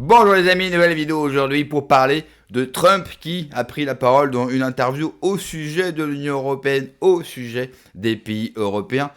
Bonjour les amis, nouvelle vidéo aujourd'hui pour parler de Trump qui a pris la parole dans une interview au sujet de l'Union Européenne, au sujet des pays européens.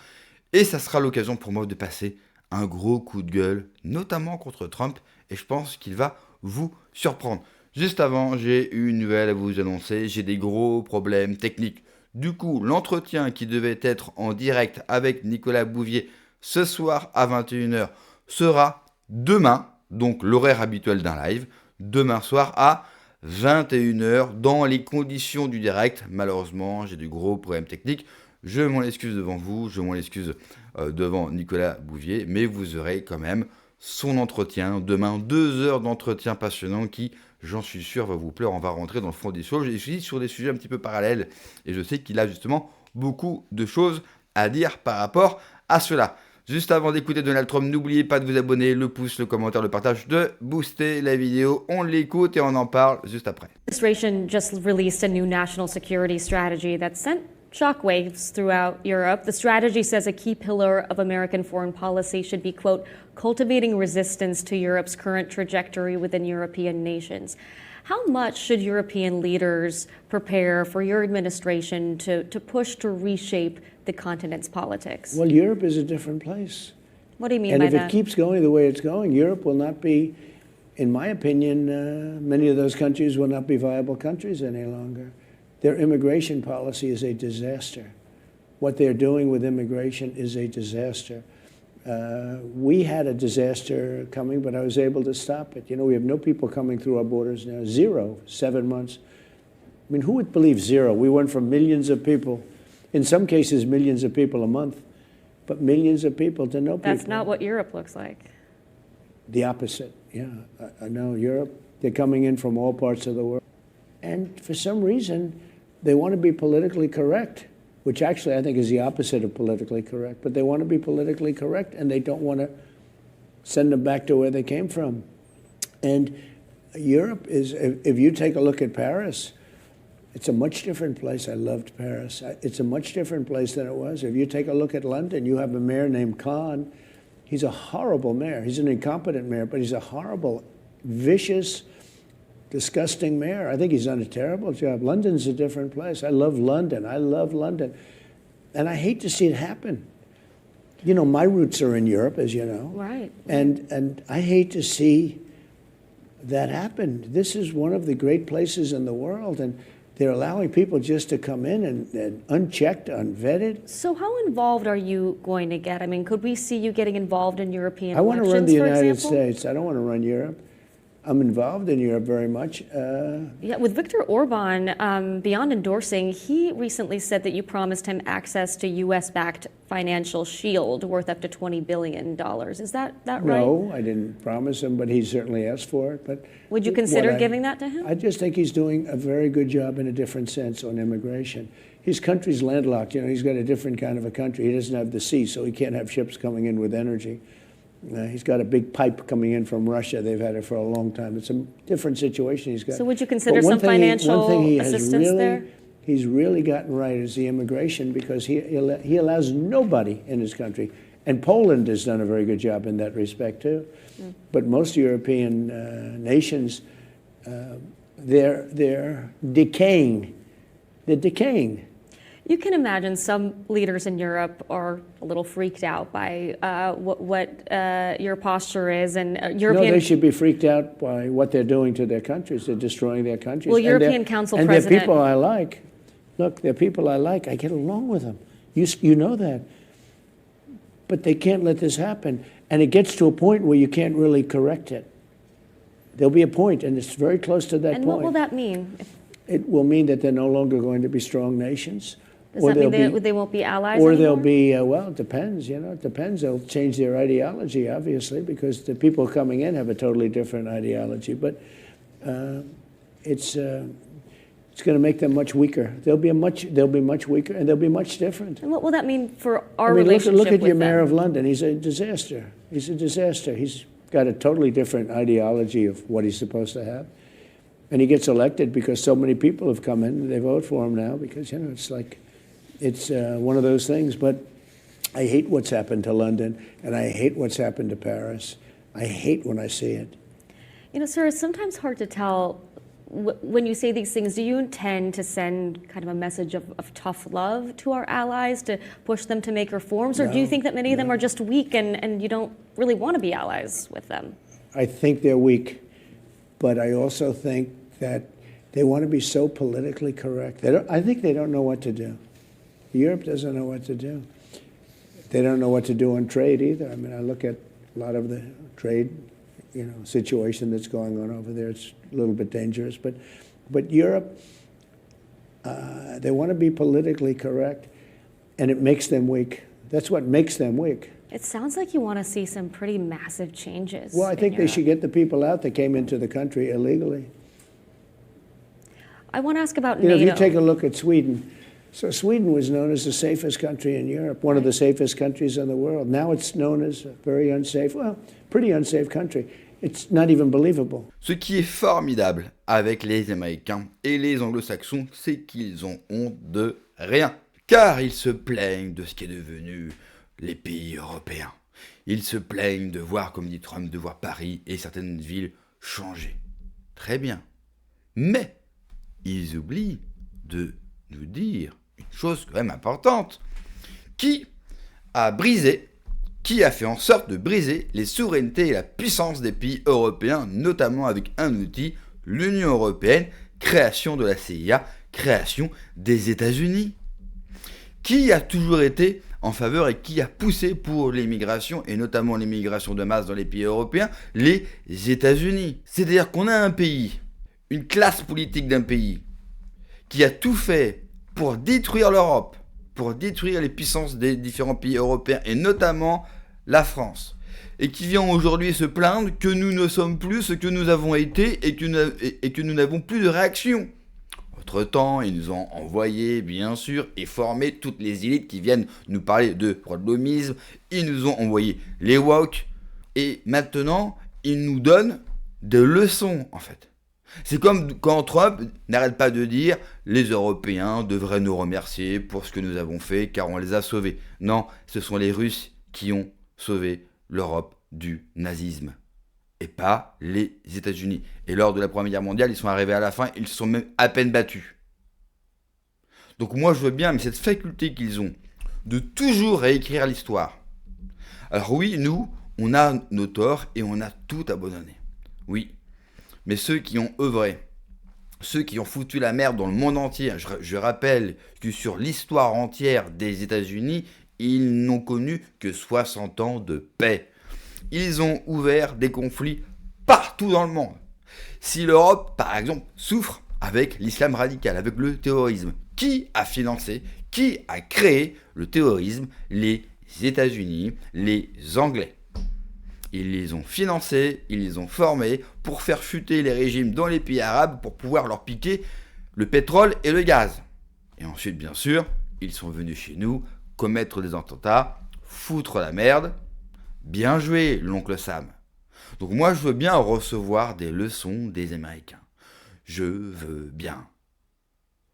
Et ça sera l'occasion pour moi de passer un gros coup de gueule, notamment contre Trump, et je pense qu'il va vous surprendre. Juste avant, j'ai une nouvelle à vous annoncer, j'ai des gros problèmes techniques. Du coup, l'entretien qui devait être en direct avec Nicolas Bouvier ce soir à 21h sera demain, donc l'horaire habituel d'un live, demain soir à 21h dans les conditions du direct. Malheureusement, j'ai des gros problèmes techniques. Je m'en excuse devant vous, je m'en excuse devant Nicolas Bouvier, mais vous aurez quand même son entretien. Demain, 2 heures d'entretien passionnant qui, j'en suis sûr, va vous plaire. On va rentrer dans le fond des choses. Je suis sur des sujets un petit peu parallèles et je sais qu'il a justement beaucoup de choses à dire par rapport à cela. Juste avant d'écouter Donald Trump, n'oubliez pas de vous abonner, le pouce, le commentaire, le partage, de booster la vidéo. On l'écoute et on en parle juste après. Administration just released a new national security strategy that sent shockwaves throughout Europe. The strategy says a key pillar of American foreign policy should be, quote, cultivating resistance to Europe's current trajectory within European nations. How much should European leaders prepare for your administration to push to reshape the continent's politics? Well, Europe is a different place. What do you mean and by if that? it keeps going the way it's going, Europe will not be, in my opinion, many of those countries will not be viable countries any longer. Their immigration policy is a disaster. What they're doing with immigration is a disaster. We had a disaster coming, but I was able to stop it. You know, we have no people coming through our borders now. Zero, 7 months. I mean, who would believe zero? We went from millions of people, in some cases millions of people a month, but millions of people to no people. That's not what Europe looks like. The opposite, yeah. I know Europe, they're coming in from all parts of the world. And for some reason, they want to be politically correct, which actually I think is the opposite of politically correct. But they want to be politically correct, and they don't want to send them back to where they came from. And Europe is, if you take a look at Paris, it's a much different place. I loved Paris. It's a much different place than it was. If you take a look at London, you have a mayor named Khan. He's a horrible mayor. He's an incompetent mayor, but he's a horrible, vicious, disgusting mayor. I think he's done a terrible job. London's a different place. I love London. I love London. And I hate to see it happen. You know, my roots are in Europe, as you know. Right. And I hate to see that happen. This is one of the great places in the world, and they're allowing people just to come in and unchecked, unvetted. So how involved are you going to get? I mean, could we see you getting involved in European I want elections, to run the for United example? States. I don't want to run Europe. I'm involved in Europe very much. Yeah, with Viktor Orban, beyond endorsing, he recently said that you promised him access to U.S.-backed financial shield worth up to $20 billion. Is that right? No, I didn't promise him, but he certainly asked for it. But Would you consider giving that to him? I just think he's doing a very good job in a different sense on immigration. His country's landlocked. You know, he's got a different kind of a country. He doesn't have the sea, so he can't have ships coming in with energy. He's got a big pipe coming in from Russia. They've had it for a long time. It's a different situation he's got. So would you consider some financial assistance there? He's really gotten right is the immigration, because he allows nobody in his country. And Poland has done a very good job in that respect, too. Mm. But most European nations, they're decaying. They're decaying. You can imagine some leaders in Europe are a little freaked out by what your posture is, and European. No, they should be freaked out by what they're doing to their countries. They're destroying their countries. Well, European Council and President. they're people I like. Look, they're people I like. I get along with them. You know that. But they can't let this happen. And it gets to a point where you can't really correct it. There'll be a point, and it's very close to that and point. what will that mean? It will mean that they're no longer going to be strong nations. Does that mean they won't be allies Or anymore? they'll be, well, it depends, you know, it depends. They'll change their ideology, obviously, because the people coming in have a totally different ideology. But it's going to make them much weaker. They'll be much weaker, and they'll be much different. And what will that mean for our I mean, relationship look at with your mayor them? of London. He's a disaster. He's a disaster. He's got a totally different ideology of what he's supposed to have. And he gets elected because so many people have come in and they vote for him now because, you know, it's like, it's one of those things. But I hate what's happened to London, and I hate what's happened to Paris. I hate when I see it. You know, sir, it's sometimes hard to tell when you say these things. Do you intend to send kind of a message of tough love to our allies to push them to make reforms? Or do you think that many of them are just weak and you don't really want to be allies with them? I think they're weak, but I also think that they want to be so politically correct. I think they don't know what to do. Europe doesn't know what to do. They don't know what to do on trade either. I mean, I look at a lot of the trade, situation that's going on over there. It's a little bit dangerous, but Europe, they want to be politically correct, and it makes them weak. That's what makes them weak. It sounds like you want to see some pretty massive changes. Well, I think they Europe. should get the people out that came into the country illegally. I want to ask about You know, NATO. if you take a look at Sweden, so Sweden was known as the safest country in Europe, one of the safest countries in the world. Now it's known as a very unsafe, pretty unsafe country. It's not even believable. Ce qui est formidable avec les Américains et les Anglo-Saxons, c'est qu'ils ont honte de rien. Car ils se plaignent de ce qu'est devenu les pays européens. Ils se plaignent de voir, comme dit Trump, de voir Paris et certaines villes changer. Très bien. Mais ils oublient de nous dire une chose quand même importante. Qui a fait en sorte de briser les souverainetés et la puissance des pays européens, notamment avec un outil, l'Union européenne, création de la CIA, création des États-Unis. Qui a toujours été en faveur et qui a poussé pour l'immigration, et notamment l'immigration de masse dans les pays européens? Les États-Unis. C'est-à-dire qu'on a un pays, une classe politique d'un pays, qui a tout fait pour détruire l'Europe, pour détruire les puissances des différents pays européens, et notamment la France, et qui vient aujourd'hui se plaindre que nous ne sommes plus ce que nous avons été et que nous n'avons plus de réaction. Entre-temps, ils nous ont envoyé, bien sûr, et formé toutes les élites qui viennent nous parler de droit-de-l'hommisme. Ils nous ont envoyé les woke, et maintenant, ils nous donnent des leçons, en fait. C'est comme quand Trump n'arrête pas de dire « Les Européens devraient nous remercier pour ce que nous avons fait, car on les a sauvés ». Non, ce sont les Russes qui ont sauvé l'Europe du nazisme, et pas les États-Unis. Et lors de la Première Guerre mondiale, ils sont arrivés à la fin, ils se sont même à peine battus. Donc moi je veux bien, mais cette faculté qu'ils ont de toujours réécrire l'histoire. Alors oui, nous, on a nos torts et on a tout abandonné. Oui, mais ceux qui ont œuvré, ceux qui ont foutu la merde dans le monde entier, je rappelle que sur l'histoire entière des États-Unis, ils n'ont connu que 60 ans de paix. Ils ont ouvert des conflits partout dans le monde. Si l'Europe, par exemple, souffre avec l'islam radical, avec le terrorisme, qui a financé, qui a créé le terrorisme? Les États-Unis, les Anglais. Ils les ont financés, ils les ont formés pour faire chuter les régimes dans les pays arabes pour pouvoir leur piquer le pétrole et le gaz. Et ensuite, bien sûr, ils sont venus chez nous commettre des attentats, foutre la merde. Bien joué, l'oncle Sam. Donc moi, je veux bien recevoir des leçons des Américains. Je veux bien.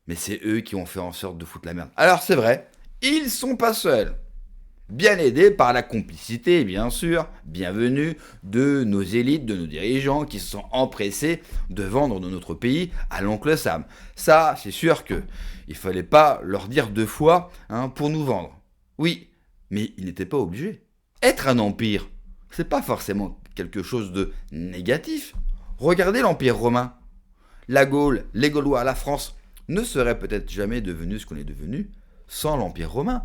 Mais c'est eux qui ont fait en sorte de foutre la merde. Alors c'est vrai, ils sont pas seuls. Bien aidés par la complicité, bien sûr, bienvenue, de nos élites, de nos dirigeants qui se sont empressés de vendre notre pays à l'oncle Sam. Ça, c'est sûr que il fallait pas leur dire deux fois pour nous vendre. Oui, mais ils n'étaient pas obligés. Être un empire, c'est pas forcément quelque chose de négatif. Regardez l'Empire romain. La Gaule, les Gaulois, la France ne seraient peut-être jamais devenus ce qu'on est devenu sans l'Empire romain.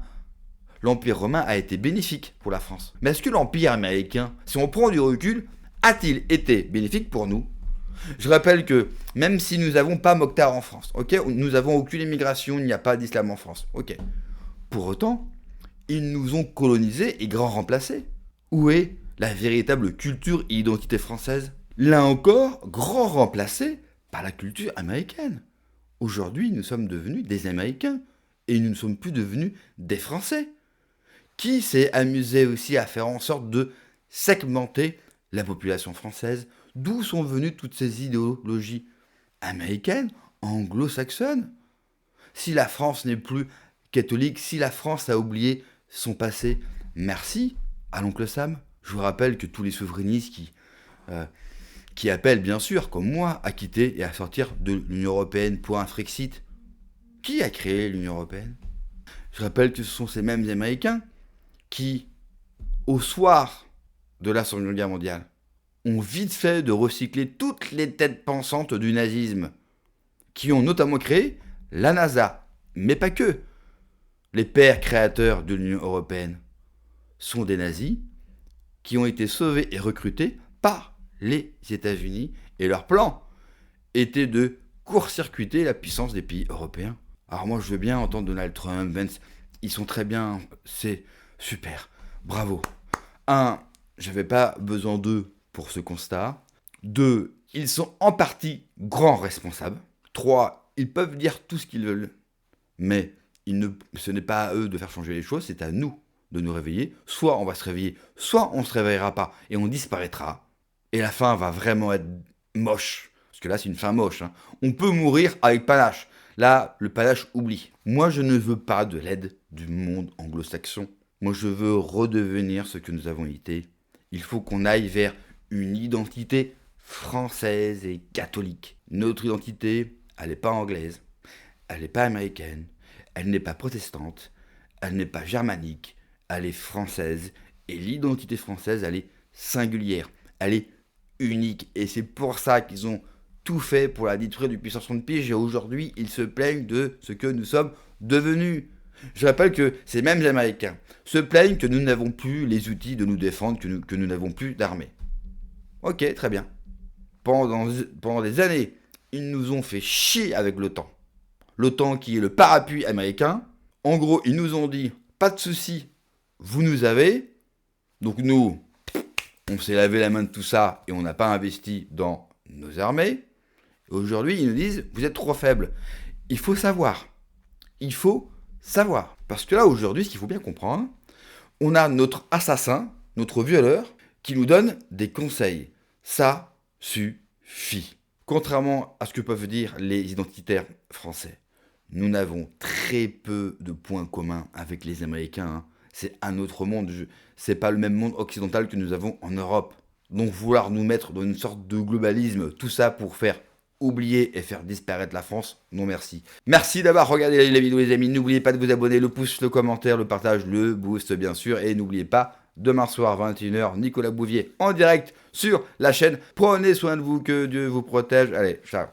L'Empire romain a été bénéfique pour la France. Mais est-ce que l'Empire américain, si on prend du recul, a-t-il été bénéfique pour nous? Je rappelle que même si nous n'avons pas Mokhtar en France, ok, nous n'avons aucune immigration, il n'y a pas d'islam en France, ok. Pour autant, ils nous ont colonisés et grand remplacés. Où est la véritable culture et identité française? Là encore, grand remplacé par la culture américaine. Aujourd'hui, nous sommes devenus des Américains et nous ne sommes plus devenus des Français. Qui s'est amusé aussi à faire en sorte de segmenter la population française? D'où sont venues toutes ces idéologies américaines, anglo-saxonnes? Si la France n'est plus catholique, si la France a oublié son passé, merci à l'oncle Sam. Je vous rappelle que tous les souverainistes qui qui appellent bien sûr, comme moi, à quitter et à sortir de l'Union Européenne pour un Frexit. Qui a créé l'Union Européenne ? Je rappelle que ce sont ces mêmes Américains qui, au soir de la Seconde Guerre mondiale, ont vite fait de recycler toutes les têtes pensantes du nazisme, qui ont notamment créé la NASA, mais pas que. Les pères créateurs de l'Union Européenne sont des nazis qui ont été sauvés et recrutés par les États-Unis, et leur plan était de court-circuiter la puissance des pays européens. Alors moi je veux bien entendre Donald Trump, Vance, ils sont très bien, c'est super, bravo. 1, j'avais pas besoin d'eux pour ce constat. 2, ils sont en partie grands responsables. 3, ils peuvent dire tout ce qu'ils veulent, mais ce n'est pas à eux de faire changer les choses, c'est à nous de nous réveiller. Soit on va se réveiller, soit on ne se réveillera pas et on disparaîtra. Et la fin va vraiment être moche. Parce que là, c'est une fin moche. Hein. On peut mourir avec panache. Là, le panache oublie. Moi, je ne veux pas de l'aide du monde anglo-saxon. Moi, je veux redevenir ce que nous avons été. Il faut qu'on aille vers une identité française et catholique. Notre identité, elle n'est pas anglaise. Elle n'est pas américaine. Elle n'est pas protestante. Elle n'est pas germanique. Elle est française. Et l'identité française, elle est singulière. Elle est unique. Et c'est pour ça qu'ils ont tout fait pour la détruire depuis 60 piges. Et aujourd'hui, ils se plaignent de ce que nous sommes devenus. Je rappelle que ces mêmes Américains se plaignent que nous n'avons plus les outils de nous défendre, que nous n'avons plus d'armée. Ok, très bien. Pendant des années, ils nous ont fait chier avec l'OTAN. L'OTAN qui est le parapluie américain. En gros, ils nous ont dit, pas de souci, vous nous avez. Donc nous, on s'est lavé la main de tout ça et on n'a pas investi dans nos armées. Et aujourd'hui, ils nous disent, vous êtes trop faibles. Il faut savoir. Il faut savoir. Parce que là, aujourd'hui, ce qu'il faut bien comprendre, on a notre assassin, notre violeur, qui nous donne des conseils. Ça suffit. Contrairement à ce que peuvent dire les identitaires français, nous n'avons très peu de points communs avec les Américains. Hein. C'est un autre monde. C'est pas le même monde occidental que nous avons en Europe. Donc vouloir nous mettre dans une sorte de globalisme, tout ça pour faire oublier et faire disparaître la France, non merci. Merci d'avoir regardé la vidéo les amis. N'oubliez pas de vous abonner, le pouce, le commentaire, le partage, le boost bien sûr. Et n'oubliez pas, demain soir 21h, Nicolas Bouvier en direct sur la chaîne. Prenez soin de vous, que Dieu vous protège. Allez, ciao.